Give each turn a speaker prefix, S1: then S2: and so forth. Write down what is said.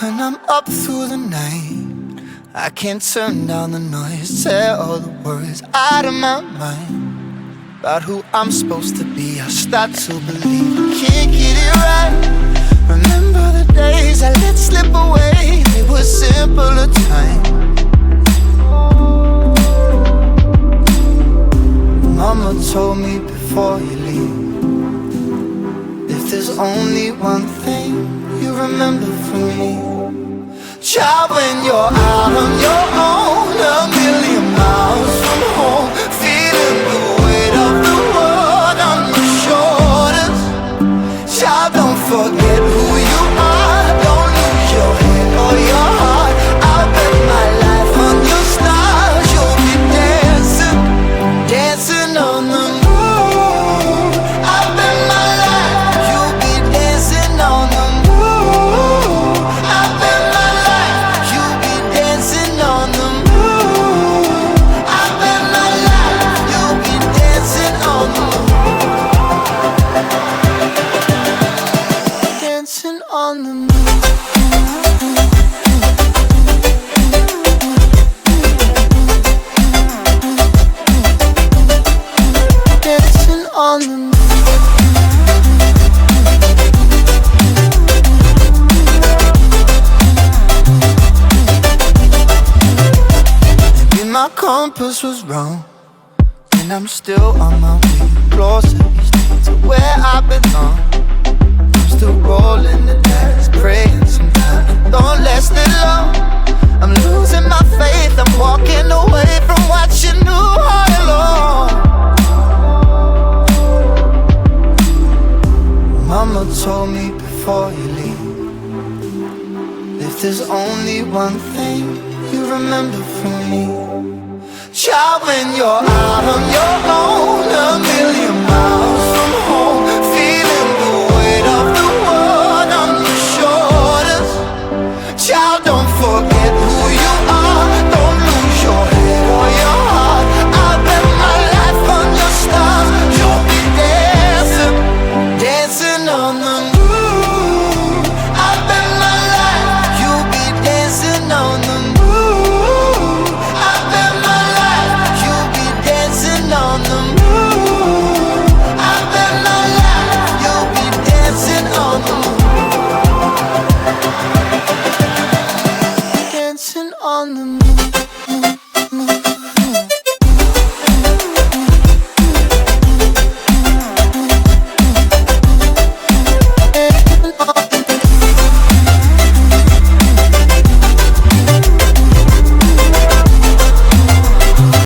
S1: When I'm up through the night, I can't turn down the noise, tear all the worries out of my mind. About who I'm supposed to be, I start to believe I can't get it right. Remember the days I let slip away, they were simpler times. Mama told me before you leave, if there's only one thing you remember from me, child, when you're out on your own, a million miles from home, feeling the weight of the world on your shoulders. Child, don't forget who you are, don't lose your head or your heart. I'll bet my life on your stars, you'll be dancing, dancing on the moon. I'll bet my life you'll be dancing on the moon. I'll bet my life you'll be dancing on the moon. I'll bet my life you'll be dancing on the moon. Dancing on the moon. Dancing on the moon. Maybe my compass was wrong, and I'm still on my way closer each day to where I belong. I'm still rolling the dice, praying sometimes it don't last that long. I'm losing my faith, I'm walking away from what you knew all along. Mama told me before you leave, if there's only one thing you remember from me, child, when you're out on your own,